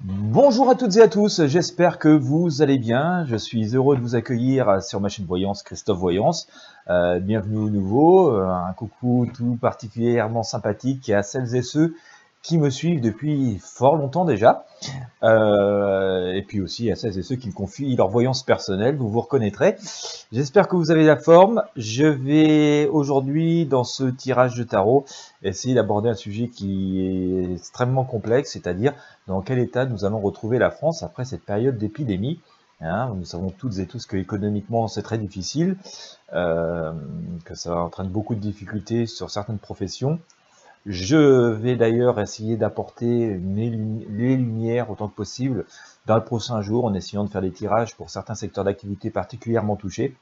Bonjour à toutes et à tous, j'espère que vous allez bien. Je suis heureux de vous accueillir sur ma chaîne Voyance, Christophe Voyance. Bienvenue au nouveau, un coucou tout particulièrement sympathique à celles et ceux qui me suivent depuis fort longtemps déjà. Et puis aussi à celles et ceux qui me confient leur voyance personnelle, vous vous reconnaîtrez. J'espère que vous avez la forme. Je vais aujourd'hui, dans ce tirage de tarot, essayer d'aborder un sujet qui est extrêmement complexe, c'est-à-dire dans quel état nous allons retrouver la France après cette période d'épidémie. Nous savons toutes et tous que économiquement c'est très difficile, que ça entraîne beaucoup de difficultés sur certaines professions. Je vais d'ailleurs essayer d'apporter les lumières autant que possible dans le prochain jour en essayant de faire des tirages pour certains secteurs d'activité particulièrement touchés.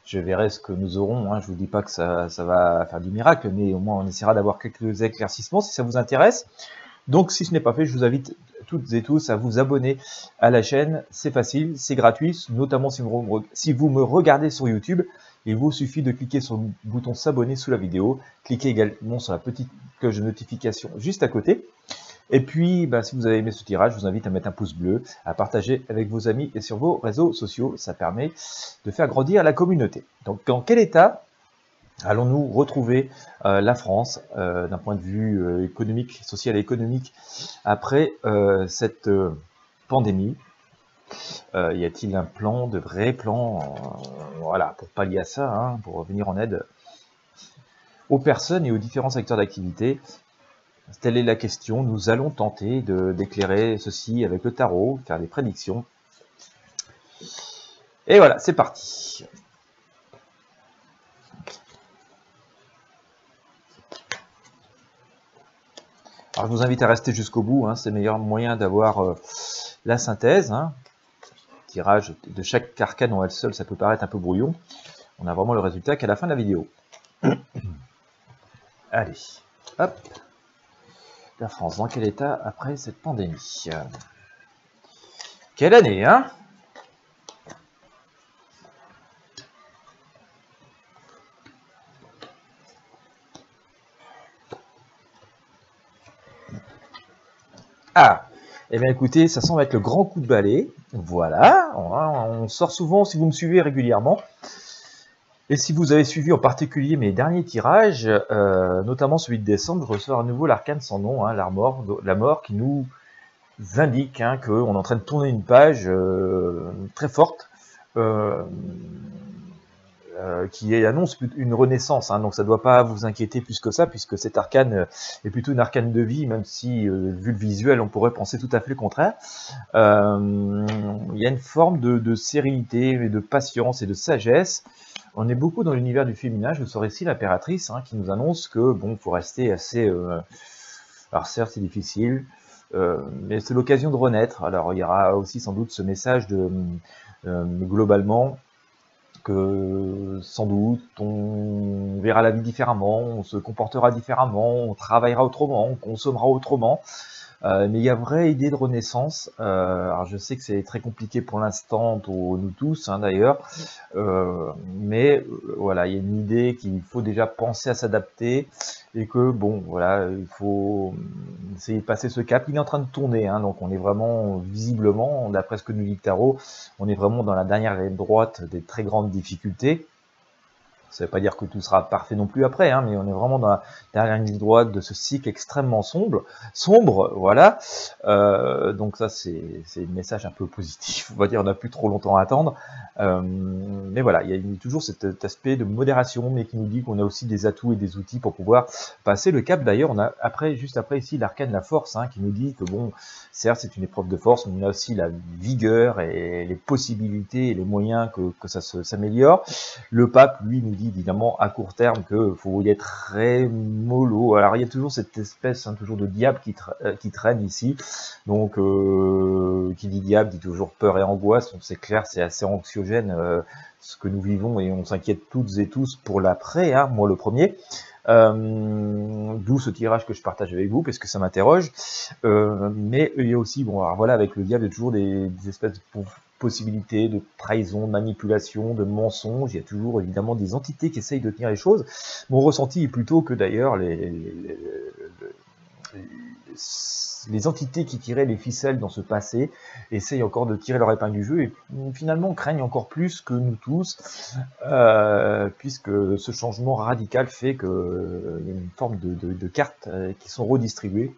Je verrai ce que nous aurons, je ne vous dis pas que ça va faire du miracle, mais au moins on essaiera d'avoir quelques éclaircissements si ça vous intéresse. Donc si ce n'est pas fait, je vous invite toutes et tous à vous abonner à la chaîne, c'est facile, c'est gratuit, notamment si vous me regardez sur YouTube. Il vous suffit de cliquer sur le bouton s'abonner sous la vidéo, cliquez également sur la petite cloche de notification juste à côté. Et puis, si vous avez aimé ce tirage, je vous invite à mettre un pouce bleu, à partager avec vos amis et sur vos réseaux sociaux. Ça permet de faire grandir la communauté. Donc, dans quel état allons-nous retrouver la France d'un point de vue économique, social et économique après cette pandémie? Y a-t-il un plan, de vrais plans, voilà, pour pallier à ça, pour venir en aide aux personnes et aux différents secteurs d'activité? Telle est la question. Nous allons tenter d'éclairer ceci avec le tarot, faire des prédictions. Et voilà, c'est parti. Alors, je vous invite à rester jusqu'au bout, c'est le meilleur moyen d'avoir la synthèse. Tirage de chaque arcane en elle seule, ça peut paraître un peu brouillon. On a vraiment le résultat qu'à la fin de la vidéo. Allez, hop. La France, dans quel état après cette pandémie? Quelle année, Ah, eh bien écoutez, ça semble être le grand coup de balai. Voilà, on sort souvent si vous me suivez régulièrement. Et si vous avez suivi en particulier mes derniers tirages, notamment celui de décembre, je reçois à nouveau l'arcane sans nom, la mort, qui nous indique qu'on est en train de tourner une page très forte, qui annonce une renaissance, donc ça ne doit pas vous inquiéter plus que ça, puisque cet arcane est plutôt une arcane de vie, même si, vu le visuel, on pourrait penser tout à fait le contraire. Il y a une forme de sérénité, de patience et de sagesse. On est beaucoup dans l'univers du féminin. Je sors ici l'impératrice, qui nous annonce que, bon, faut rester assez... alors certes, c'est difficile, mais c'est l'occasion de renaître. Alors, il y aura aussi sans doute ce message de, globalement, que sans doute on verra la vie différemment, on se comportera différemment, on travaillera autrement, on consommera autrement. Mais il y a une vraie idée de renaissance. Alors je sais que c'est très compliqué pour l'instant pour nous tous d'ailleurs, mais voilà, il y a une idée qu'il faut déjà penser à s'adapter et que bon voilà, il faut essayer de passer ce cap. Il est en train de tourner, donc on est vraiment visiblement, d'après ce que nous dit le tarot, on est vraiment dans la dernière ligne droite des très grandes difficultés. Ça ne veut pas dire que tout sera parfait non plus après, mais on est vraiment dans la dernière ligne droite de ce cycle extrêmement sombre, voilà. Donc ça, c'est un message un peu positif. On va dire, on n'a plus trop longtemps à attendre. Mais voilà, il y a toujours cet aspect de modération, mais qui nous dit qu'on a aussi des atouts et des outils pour pouvoir passer le cap. D'ailleurs, on a juste après ici l'arcane la force, qui nous dit que bon, certes, c'est une épreuve de force, mais on a aussi la vigueur et les possibilités et les moyens que ça s'améliore. Le pape, lui, nous dit évidemment à court terme qu'il faut y être très mollo. Alors il y a toujours cette espèce toujours de diable qui traîne ici. Donc qui dit diable dit toujours peur et angoisse. Donc c'est clair, c'est assez anxiogène ce que nous vivons et on s'inquiète toutes et tous pour l'après, moi le premier. D'où ce tirage que je partage avec vous parce que ça m'interroge. Mais il y a aussi, bon alors voilà, avec le diable il y a toujours des espèces de possibilités de trahison, de manipulation, de mensonge. Il y a toujours évidemment des entités qui essayent de tenir les choses. Mon ressenti est plutôt que d'ailleurs les entités qui tiraient les ficelles dans ce passé essayent encore de tirer leur épingle du jeu et finalement craignent encore plus que nous tous, puisque ce changement radical fait qu'il y a une forme de cartes qui sont redistribuées.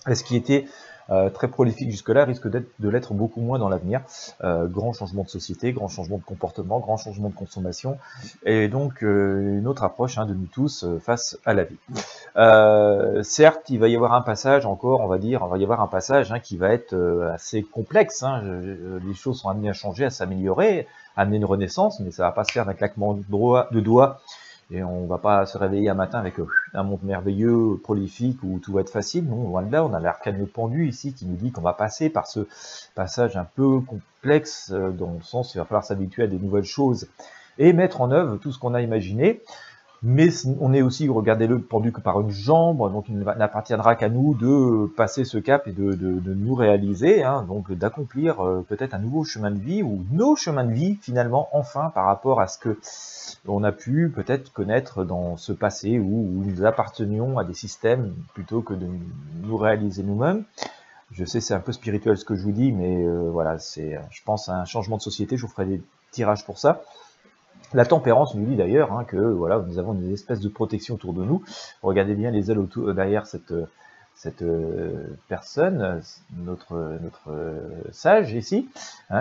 Et ce qui était très prolifique jusque-là risque de l'être beaucoup moins dans l'avenir. Grand changement de société, grand changement de comportement, grand changement de consommation, et donc une autre approche de nous tous face à la vie. Certes, il va y avoir un passage encore, on va dire, il va y avoir un passage qui va être assez complexe. Les choses sont amenées à changer, à s'améliorer, à amener une renaissance, mais ça va pas se faire d'un claquement de doigts. Et on va pas se réveiller un matin avec un monde merveilleux, prolifique, où tout va être facile. Non, loin de là, on a l'arcane pendu ici qui nous dit qu'on va passer par ce passage un peu complexe, dans le sens où il va falloir s'habituer à des nouvelles choses et mettre en œuvre tout ce qu'on a imaginé. Mais on est aussi, regardez-le, pendu que par une jambe, donc il n'appartiendra qu'à nous de passer ce cap et de nous réaliser, donc d'accomplir peut-être un nouveau chemin de vie, ou nos chemins de vie finalement, enfin, par rapport à ce que on a pu peut-être connaître dans ce passé où nous appartenions à des systèmes plutôt que de nous réaliser nous-mêmes. Je sais, c'est un peu spirituel ce que je vous dis, mais voilà, c'est, je pense, à un changement de société. Je vous ferai des tirages pour ça. La tempérance nous dit d'ailleurs que voilà, nous avons des espèces de protection autour de nous. Regardez bien les ailes autour, derrière cette personne, notre sage ici,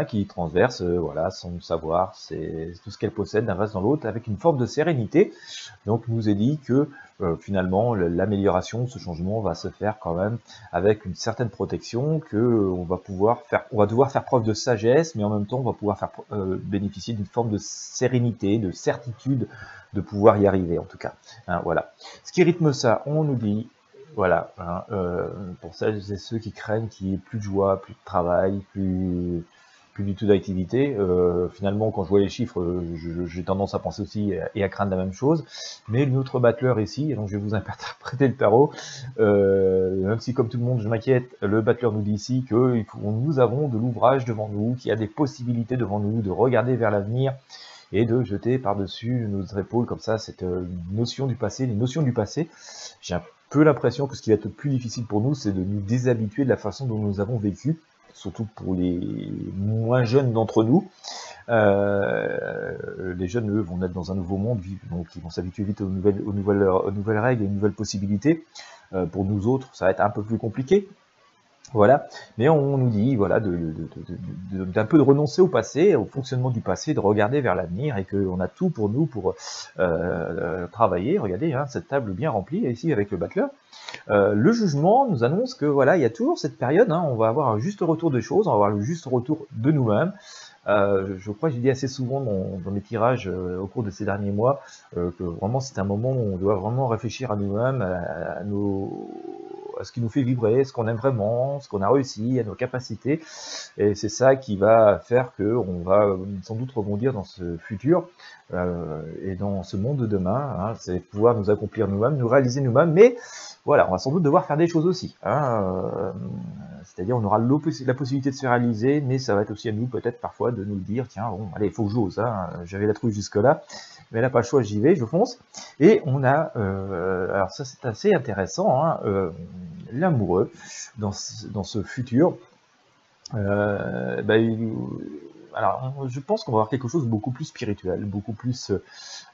qui transverse voilà, son savoir, c'est tout ce qu'elle possède d'un vase dans l'autre, avec une forme de sérénité. Donc nous est dit que finalement l'amélioration, ce changement va se faire quand même avec une certaine protection, que on va devoir faire preuve de sagesse, mais en même temps on va pouvoir faire bénéficier d'une forme de sérénité, de certitude de pouvoir y arriver en tout cas. Voilà. Ce qui rythme ça, on nous dit voilà, pour celles et ceux qui craignent qu'il n'y ait plus de joie, plus de travail, plus du tout d'activité. Finalement, quand je vois les chiffres, j'ai tendance à penser aussi et à craindre la même chose. Mais notre battleur ici, et donc je vais vous interpréter le tarot, même si comme tout le monde je m'inquiète, le battleur nous dit ici que nous avons de l'ouvrage devant nous, qu'il y a des possibilités devant nous, de regarder vers l'avenir et de jeter par-dessus nos épaules comme ça cette notion du passé, les notions du passé. J'ai un peu l'impression que ce qui va être le plus difficile pour nous, c'est de nous déshabituer de la façon dont nous avons vécu, surtout pour les moins jeunes d'entre nous. Les jeunes, eux, vont naître dans un nouveau monde, donc ils vont s'habituer vite aux nouvelles règles et aux nouvelles possibilités. Pour nous autres, ça va être un peu plus compliqué. Voilà, mais on nous dit voilà, d'un peu de renoncer au passé, au fonctionnement du passé, de regarder vers l'avenir, et qu'on a tout pour nous pour travailler. Regardez, cette table bien remplie ici avec le battleur. Le jugement nous annonce que voilà, il y a toujours cette période, on va avoir un juste retour des choses, on va avoir le juste retour de nous-mêmes. Je crois que j'ai dit assez souvent dans mes tirages au cours de ces derniers mois que vraiment c'est un moment où on doit vraiment réfléchir à nous-mêmes, à ce qui nous fait vibrer, ce qu'on aime vraiment, ce qu'on a réussi, à nos capacités, et c'est ça qui va faire qu'on va sans doute rebondir dans ce futur et dans ce monde de demain, c'est pouvoir nous accomplir nous-mêmes, nous réaliser nous-mêmes, mais voilà, on va sans doute devoir faire des choses aussi, c'est-à-dire on aura la possibilité de se réaliser, mais ça va être aussi à nous peut-être parfois de nous dire, tiens, bon, allez, il faut que j'ose, j'avais la trouille jusque-là, mais là, pas le choix, j'y vais, je fonce. Et on a, alors ça c'est assez intéressant, l'amoureux dans ce futur. Alors, je pense qu'on va avoir quelque chose de beaucoup plus spirituel, beaucoup plus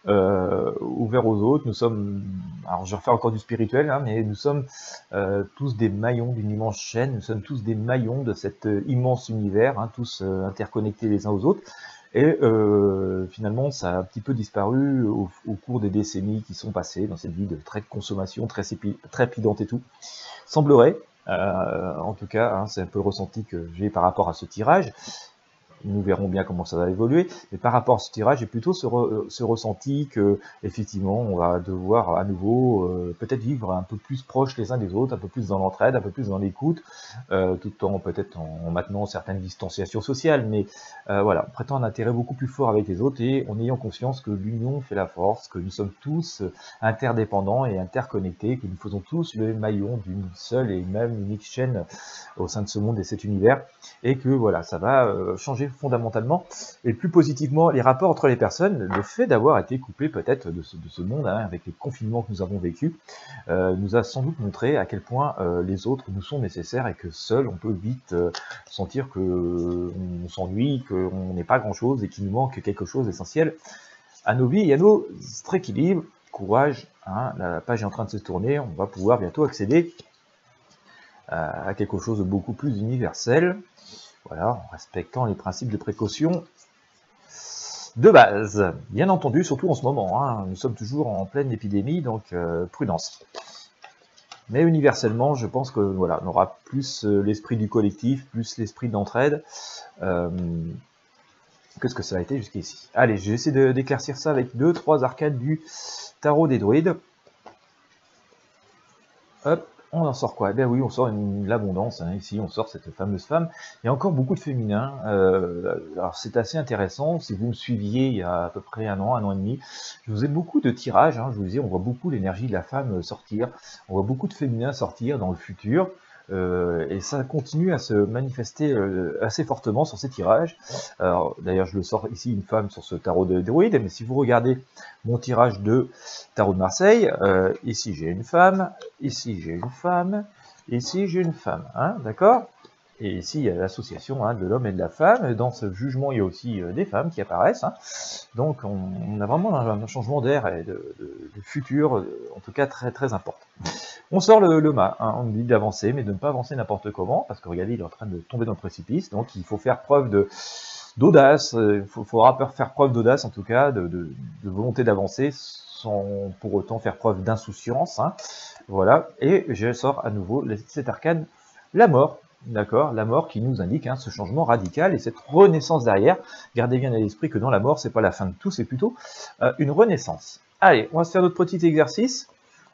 ouvert aux autres. Nous sommes, alors je refais encore du spirituel, mais nous sommes tous des maillons d'une immense chaîne, nous sommes tous des maillons de cet immense univers, tous interconnectés les uns aux autres. Et finalement, ça a un petit peu disparu au cours des décennies qui sont passées dans cette vie de très consommation, très trépidante et tout. Semblerait, en tout cas, c'est un peu le ressenti que j'ai par rapport à ce tirage. Nous verrons bien comment ça va évoluer, mais par rapport à ce tirage, j'ai plutôt ce ressenti que effectivement, on va devoir à nouveau peut-être vivre un peu plus proche les uns des autres, un peu plus dans l'entraide, un peu plus dans l'écoute, tout en peut-être en maintenant certaines distanciations sociales, mais voilà, on prêtant un intérêt beaucoup plus fort avec les autres et en ayant conscience que l'union fait la force, que nous sommes tous interdépendants et interconnectés, que nous faisons tous le maillon d'une seule et même unique chaîne au sein de ce monde et cet univers, et que voilà, ça va changer fondamentalement et plus positivement les rapports entre les personnes. Le fait d'avoir été coupé peut-être de ce monde, hein, avec les confinements que nous avons vécu, nous a sans doute montré à quel point les autres nous sont nécessaires et que seul on peut vite sentir que on s'ennuie, qu'on n'est pas grand-chose et qu'il nous manque quelque chose d'essentiel à nos vies et à notre équilibre. Courage, hein, la page est en train de se tourner, on va pouvoir bientôt accéder à quelque chose de beaucoup plus universel, voilà, en respectant les principes de précaution de base. Bien entendu, surtout en ce moment, hein, nous sommes toujours en pleine épidémie, donc prudence. Mais universellement, je pense que voilà, on aura plus l'esprit du collectif, plus l'esprit d'entraide, que ce que ça a été jusqu'ici. Allez, je vais essayer d'éclaircir ça avec 2-3 arcades du tarot des druides. Hop, on en sort quoi? Eh bien oui, on sort l'abondance, hein. Ici on sort cette fameuse femme. Il y a encore beaucoup de féminin. Alors c'est assez intéressant, si vous me suiviez il y a à peu près un an et demi, je vous ai beaucoup de tirages, hein. Je vous disais, on voit beaucoup l'énergie de la femme sortir, on voit beaucoup de féminin sortir dans le futur. Et ça continue à se manifester assez fortement sur ces tirages. Alors d'ailleurs je le sors ici une femme sur ce tarot de druide, mais si vous regardez mon tirage de tarot de Marseille, ici j'ai une femme, ici j'ai une femme, ici j'ai une femme, hein, d'accord? Et ici il y a l'association, hein, de l'homme et de la femme. Dans ce jugement il y a aussi des femmes qui apparaissent, hein. Donc on a vraiment un changement d'air et de futur, en tout cas très très important. On sort le mât, hein, on nous dit d'avancer, mais de ne pas avancer n'importe comment, parce que regardez, il est en train de tomber dans le précipice, donc il faut faire preuve d'audace, il faudra faire preuve d'audace, en tout cas, de volonté d'avancer, sans pour autant faire preuve d'insouciance, hein, voilà, et je sors à nouveau cet arcane, la mort, d'accord, la mort qui nous indique, hein, ce changement radical et cette renaissance derrière. Gardez bien à l'esprit que dans la mort, c'est pas la fin de tout, c'est plutôt une renaissance. Allez, on va se faire notre petit exercice,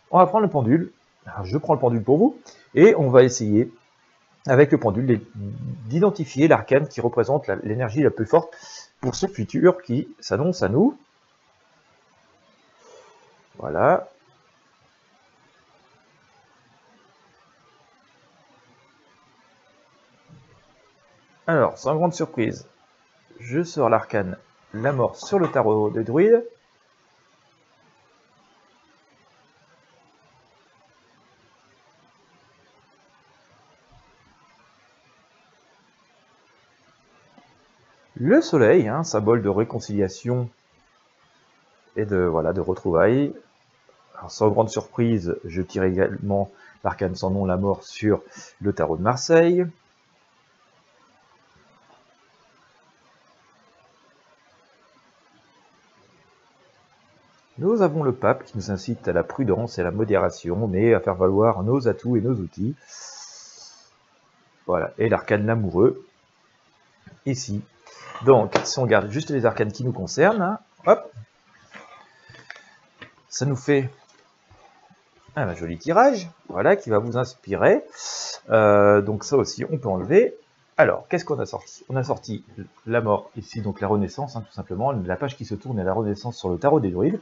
on va prendre le pendule. Alors, je prends le pendule pour vous, et on va essayer, avec le pendule, d'identifier l'arcane qui représente l'énergie la plus forte pour ce futur qui s'annonce à nous. Voilà. Alors, sans grande surprise, je sors l'arcane la mort sur le tarot des druides. Le soleil, hein, symbole de réconciliation et de retrouvailles. Alors, sans grande surprise, je tire également l'arcane sans nom, la mort, sur le tarot de Marseille. Nous avons le pape qui nous incite à la prudence et à la modération, mais à faire valoir nos atouts et nos outils. Voilà, et l'arcane l'amoureux, ici. Donc, si on regarde juste les arcanes qui nous concernent, hein, hop, ça nous fait un joli tirage, voilà, qui va vous inspirer. Donc ça aussi, on peut enlever. Alors, qu'est-ce qu'on a sorti? On a sorti la mort, ici, donc la renaissance, hein, tout simplement. La page qui se tourne est la renaissance sur le tarot des druides.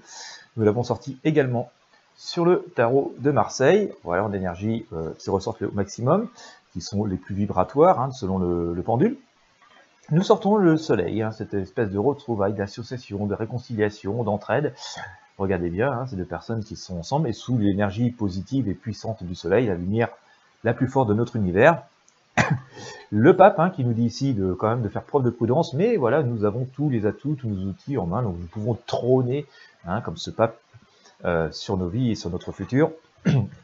Nous l'avons sorti également sur le tarot de Marseille. Voilà, en énergie qui ressortent au maximum, qui sont les plus vibratoires, hein, selon le pendule. Nous sortons le soleil, hein, cette espèce de retrouvaille, d'association, de réconciliation, d'entraide. Regardez bien, hein, ces deux personnes qui sont ensemble et sous l'énergie positive et puissante du soleil, la lumière la plus forte de notre univers. Le pape, hein, qui nous dit ici quand même de faire preuve de prudence, mais voilà, nous avons tous les atouts, tous nos outils en main, donc nous pouvons trôner, hein, comme ce pape sur nos vies et sur notre futur.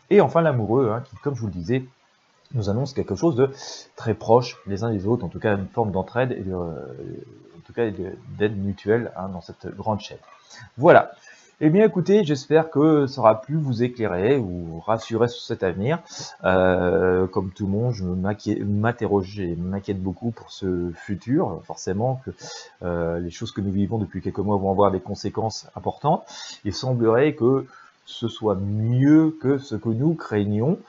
Et enfin l'amoureux, hein, qui, comme je vous le disais, nous annonce quelque chose de très proche les uns des autres, en tout cas une forme d'entraide et en tout cas d'aide mutuelle, hein, dans cette grande chaîne. Voilà. Eh bien écoutez, j'espère que ça aura pu vous éclairer ou vous rassurer sur cet avenir. Comme tout le monde, je m'interroge et m'inquiète beaucoup pour ce futur. Forcément que les choses que nous vivons depuis quelques mois vont avoir des conséquences importantes. Il semblerait que ce soit mieux que ce que nous craignons.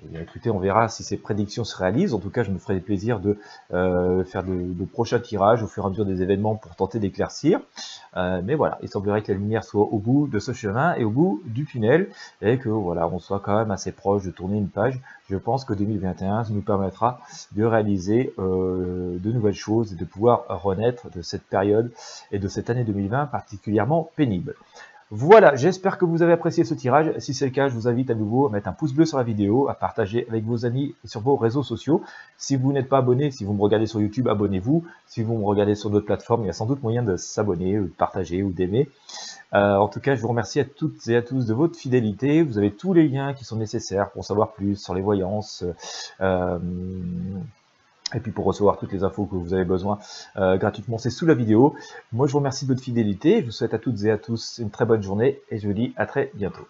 Et bien, écoutez, on verra si ces prédictions se réalisent. En tout cas, je me ferai plaisir de faire de prochains tirages au fur et à mesure des événements pour tenter d'éclaircir. Mais voilà, il semblerait que la lumière soit au bout de ce chemin et au bout du tunnel, et que voilà, on soit quand même assez proche de tourner une page. Je pense que 2021 nous permettra de réaliser de nouvelles choses et de pouvoir renaître de cette période et de cette année 2020 particulièrement pénible. Voilà, j'espère que vous avez apprécié ce tirage. Si c'est le cas, je vous invite à nouveau à mettre un pouce bleu sur la vidéo, à partager avec vos amis et sur vos réseaux sociaux. Si vous n'êtes pas abonné, si vous me regardez sur YouTube, abonnez-vous. Si vous me regardez sur d'autres plateformes, il y a sans doute moyen de s'abonner, de partager ou d'aimer. En tout cas, je vous remercie à toutes et à tous de votre fidélité. Vous avez tous les liens qui sont nécessaires pour savoir plus sur les voyances, et puis pour recevoir toutes les infos que vous avez besoin gratuitement, c'est sous la vidéo. Moi, je vous remercie de votre fidélité. Je vous souhaite à toutes et à tous une très bonne journée et je vous dis à très bientôt.